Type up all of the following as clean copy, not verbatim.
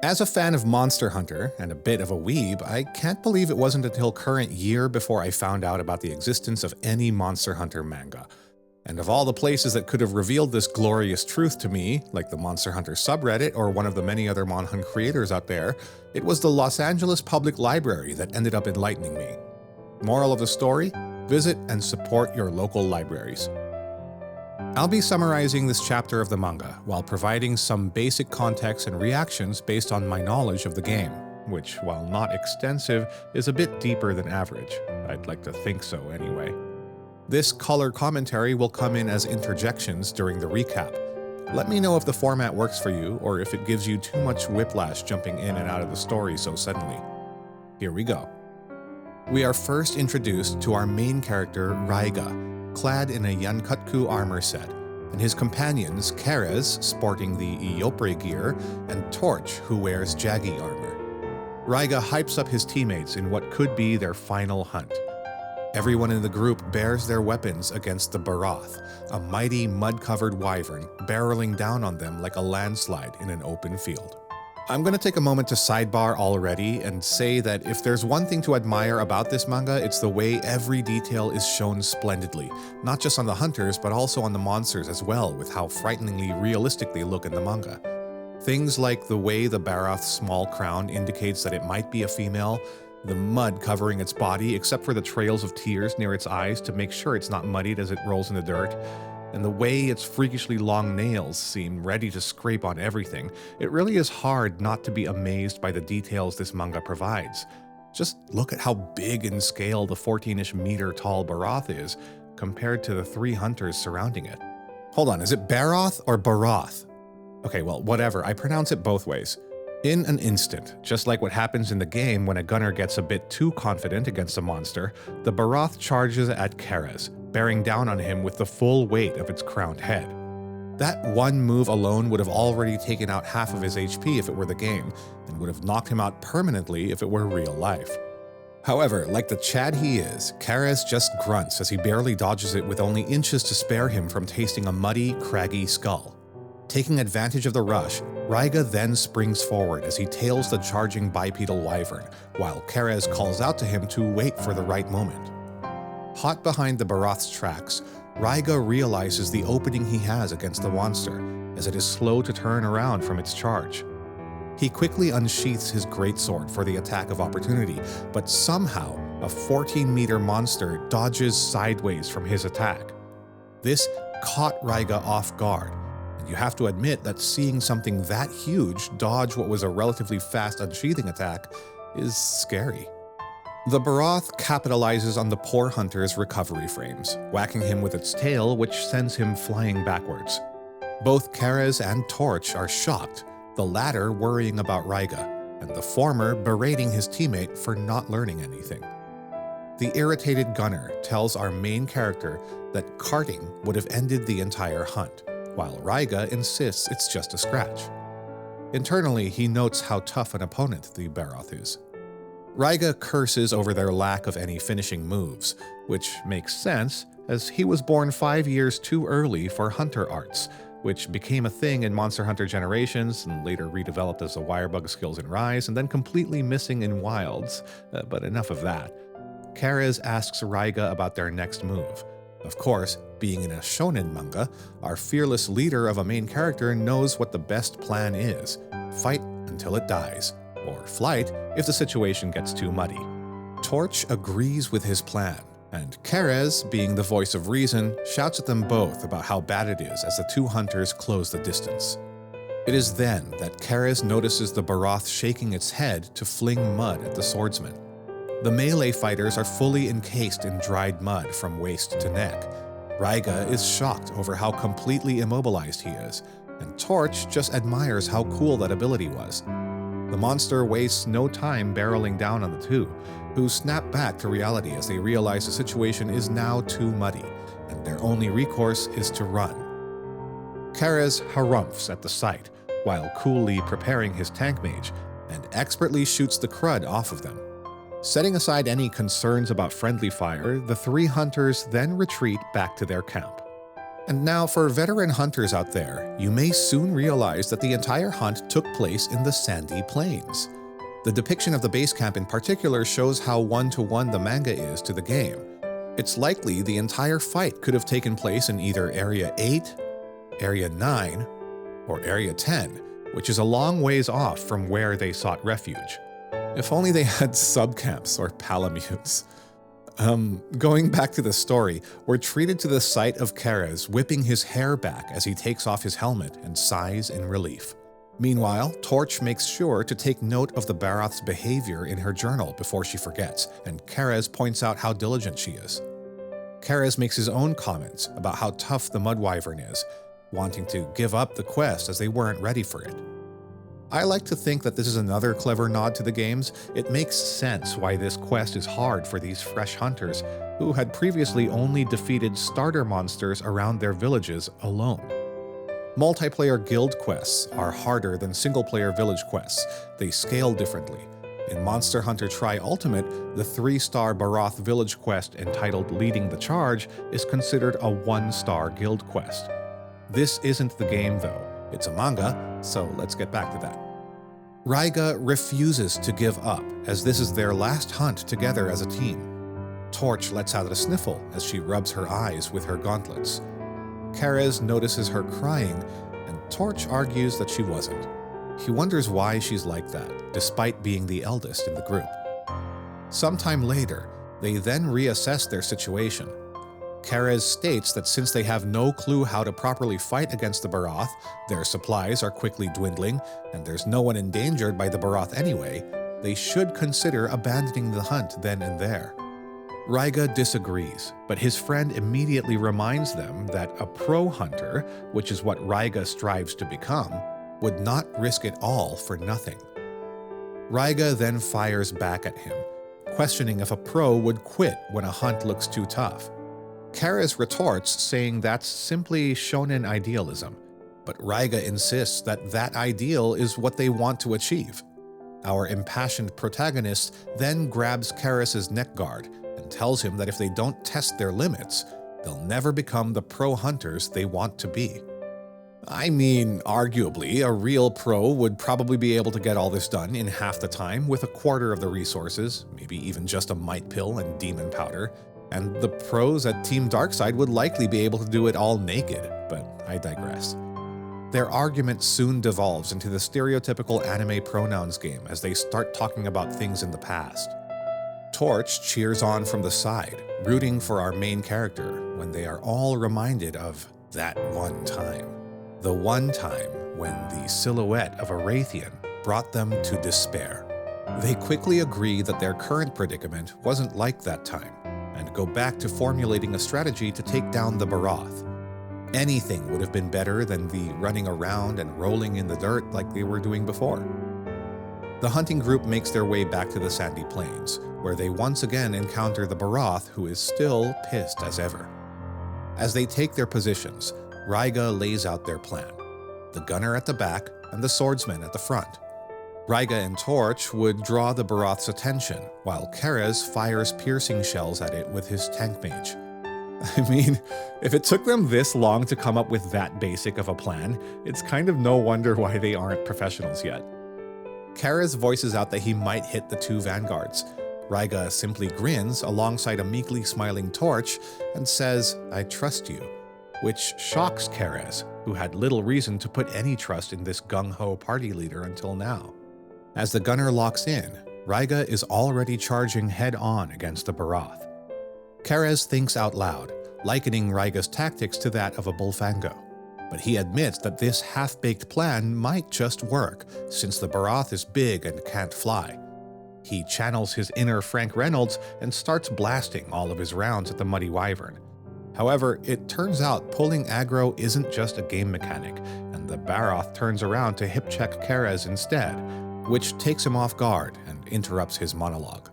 As a fan of Monster Hunter and a bit of a weeb, I can't believe it wasn't until current year before I found out about the existence of any Monster Hunter manga. And of all the places that could have revealed this glorious truth to me, like the Monster Hunter subreddit or one of the many other Monhun creators out there, it was the Los Angeles Public Library that ended up enlightening me. Moral of the story? Visit and support your local libraries. I'll be summarizing this chapter of the manga while providing some basic context and reactions based on my knowledge of the game, which, while not extensive, is a bit deeper than average. I'd like to think so anyway. This color commentary will come in as interjections during the recap. Let me know if the format works for you or if it gives you too much whiplash jumping in and out of the story so suddenly. Here we go. We are first introduced to our main character, Raiga, clad in a Yankutku armor set, and his companions, Kerez, sporting the Iopre gear, and Torch, who wears Jaggi armor. Raiga hypes up his teammates in what could be their final hunt. Everyone in the group bears their weapons against the Barath, a mighty mud-covered wyvern barreling down on them like a landslide in an open field. I'm going to take a moment to sidebar already and say that if there's one thing to admire about this manga, it's the way every detail is shown splendidly, not just on the hunters, but also on the monsters as well, with how frighteningly realistic they look in the manga. Things like the way the Barath's small crown indicates that it might be a female, the mud covering its body except for the trails of tears near its eyes to make sure it's not muddied as it rolls in the dirt, and the way its freakishly long nails seem ready to scrape on everything. It really is hard not to be amazed by the details this manga provides. Just look at how big in scale the 14-ish meter tall Barath is compared to the 3 hunters surrounding it. Hold on, is it Barath or Barath? Okay, well, whatever, I pronounce it both ways. In an instant, just like what happens in the game when a gunner gets a bit too confident against a monster, the Barath charges at Kerez, bearing down on him with the full weight of its crowned head. That one move alone would have already taken out half of his HP if it were the game, and would have knocked him out permanently if it were real life. However, like the Chad he is, Kerez just grunts as he barely dodges it with only inches to spare him from tasting a muddy, craggy skull. Taking advantage of the rush, Raiga then springs forward as he tails the charging bipedal wyvern, while Kerez calls out to him to wait for the right moment. Hot behind the Barath's tracks, Raiga realizes the opening he has against the monster, as it is slow to turn around from its charge. He quickly unsheaths his greatsword for the attack of opportunity, but somehow a 14-meter monster dodges sideways from his attack. This caught Raiga off guard, and you have to admit that seeing something that huge dodge what was a relatively fast unsheathing attack is scary. The Barath capitalizes on the poor hunter's recovery frames, whacking him with its tail, which sends him flying backwards. Both Kerez and Torch are shocked, the latter worrying about Raiga, and the former berating his teammate for not learning anything. The irritated gunner tells our main character that carting would have ended the entire hunt, while Raiga insists it's just a scratch. Internally, he notes how tough an opponent the Barath is. Raiga curses over their lack of any finishing moves, which makes sense, as he was born 5 years too early for hunter arts, which became a thing in Monster Hunter Generations and later redeveloped as the Wirebug skills in Rise and then completely missing in Wilds, but enough of that. Kerez asks Raiga about their next move. Of course, being in a shonen manga, our fearless leader of a main character knows what the best plan is: fight until it dies, or flight if the situation gets too muddy. Torch agrees with his plan, and Kerez, being the voice of reason, shouts at them both about how bad it is as the 2 hunters close the distance. It is then that Kerez notices the Barath shaking its head to fling mud at the swordsman. The melee fighters are fully encased in dried mud from waist to neck. Raiga is shocked over how completely immobilized he is, and Torch just admires how cool that ability was. The monster wastes no time barreling down on the 2, who snap back to reality as they realize the situation is now too muddy, and their only recourse is to run. Kerez harumphs at the sight, while coolly preparing his tank mage, and expertly shoots the crud off of them. Setting aside any concerns about friendly fire, the 3 hunters then retreat back to their camp. And now for veteran hunters out there, you may soon realize that the entire hunt took place in the sandy plains. The depiction of the base camp in particular shows how one-to-one the manga is to the game. It's likely the entire fight could have taken place in either Area 8, Area 9, or Area 10, which is a long ways off from where they sought refuge. If only they had subcamps or palamutes. Going back to the story, we're treated to the sight of Keres whipping his hair back as he takes off his helmet and sighs in relief. Meanwhile, Torch makes sure to take note of the Barath's behavior in her journal before she forgets, and Keres points out how diligent she is. Keres makes his own comments about how tough the Mud Wyvern is, wanting to give up the quest as they weren't ready for it. I like to think that this is another clever nod to the games. It makes sense why this quest is hard for these fresh hunters, who had previously only defeated starter monsters around their villages alone. Multiplayer guild quests are harder than single-player village quests. They scale differently. In Monster Hunter Tri Ultimate, the 3-star Barath village quest entitled Leading the Charge is considered a 1-star guild quest. This isn't the game though. It's a manga, so let's get back to that. Raiga refuses to give up, as this is their last hunt together as a team. Torch lets out a sniffle as she rubs her eyes with her gauntlets. Keres notices her crying, and Torch argues that she wasn't. He wonders why she's like that, despite being the eldest in the group. Sometime later, they then reassess their situation. Keres states that since they have no clue how to properly fight against the Barath, their supplies are quickly dwindling, and there's no one endangered by the Barath anyway, they should consider abandoning the hunt then and there. Raiga disagrees, but his friend immediately reminds them that a pro hunter, which is what Raiga strives to become, would not risk it all for nothing. Raiga then fires back at him, questioning if a pro would quit when a hunt looks too tough. Keres retorts, saying that's simply shonen idealism, but Raiga insists that that ideal is what they want to achieve. Our impassioned protagonist then grabs Keres' neck guard and tells him that if they don't test their limits, they'll never become the pro hunters they want to be. I mean, arguably, a real pro would probably be able to get all this done in half the time with a quarter of the resources, maybe even just a might pill and demon powder, and the pros at Team Darkside would likely be able to do it all naked, but I digress. Their argument soon devolves into the stereotypical anime pronouns game as they start talking about things in the past. Torch cheers on from the side, rooting for our main character when they are all reminded of that one time. The one time when the silhouette of a Wraithian brought them to despair. They quickly agree that their current predicament wasn't like that time, and go back to formulating a strategy to take down the Barath. Anything would have been better than the running around and rolling in the dirt like they were doing before. The hunting group makes their way back to the sandy plains, where they once again encounter the Barath, who is still pissed as ever. As they take their positions, Raiga lays out their plan. The gunner at the back and the swordsman at the front. Raiga and Torch would draw the Barath's attention, while Keres fires piercing shells at it with his tank mage. I mean, if it took them this long to come up with that basic of a plan, it's kind of no wonder why they aren't professionals yet. Keres voices out that he might hit the two vanguards. Raiga simply grins alongside a meekly smiling Torch and says, "I trust you," which shocks Keres, who had little reason to put any trust in this gung-ho party leader until now. As the gunner locks in, Raiga is already charging head-on against the Barath. Keres thinks out loud, likening Raiga's tactics to that of a bullfango. But he admits that this half-baked plan might just work, since the Barath is big and can't fly. He channels his inner Frank Reynolds and starts blasting all of his rounds at the Muddy Wyvern. However, it turns out pulling aggro isn't just a game mechanic, and the Barath turns around to hip-check Keres instead, which takes him off guard and interrupts his monologue.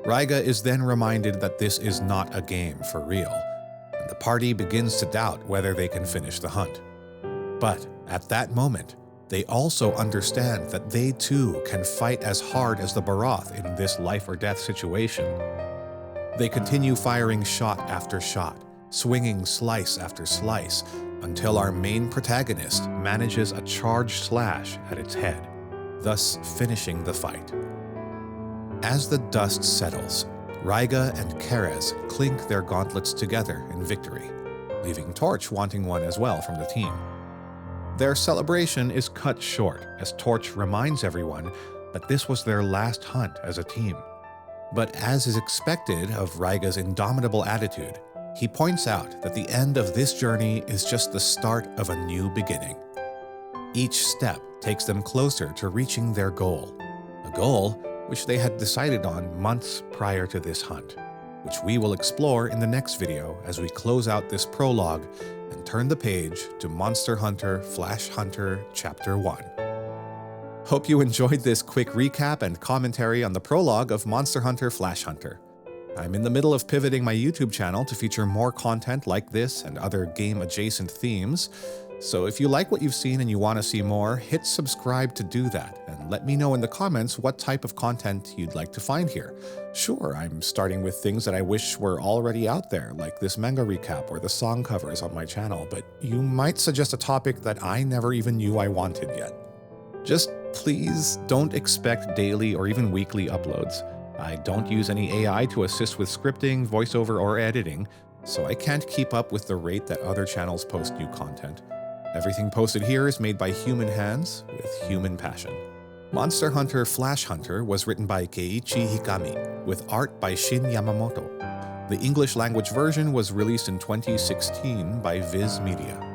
Raiga is then reminded that this is not a game for real, and the party begins to doubt whether they can finish the hunt. But at that moment, they also understand that they too can fight as hard as the Barath in this life-or-death situation. They continue firing shot after shot, swinging slice after slice until our main protagonist manages a charged slash at its head, thus finishing the fight. As the dust settles, Raiga and Kerez clink their gauntlets together in victory, leaving Torch wanting one as well from the team. Their celebration is cut short as Torch reminds everyone that this was their last hunt as a team. But as is expected of Raiga's indomitable attitude, he points out that the end of this journey is just the start of a new beginning. Each step takes them closer to reaching their goal, a goal which they had decided on months prior to this hunt, which we will explore in the next video as we close out this prologue and turn the page to Monster Hunter Flash Hunter Chapter 1. Hope you enjoyed this quick recap and commentary on the prologue of Monster Hunter Flash Hunter. I'm in the middle of pivoting my YouTube channel to feature more content like this and other game-adjacent themes, so if you like what you've seen and you want to see more, hit subscribe to do that, and let me know in the comments what type of content you'd like to find here. Sure, I'm starting with things that I wish were already out there, like this manga recap or the song covers on my channel, but you might suggest a topic that I never even knew I wanted yet. Just please don't expect daily or even weekly uploads. I don't use any AI to assist with scripting, voiceover, or editing, so I can't keep up with the rate that other channels post new content. Everything posted here is made by human hands with human passion. Monster Hunter Flash Hunter was written by Keiichi Hikami, with art by Shin Yamamoto. The English language version was released in 2016 by Viz Media.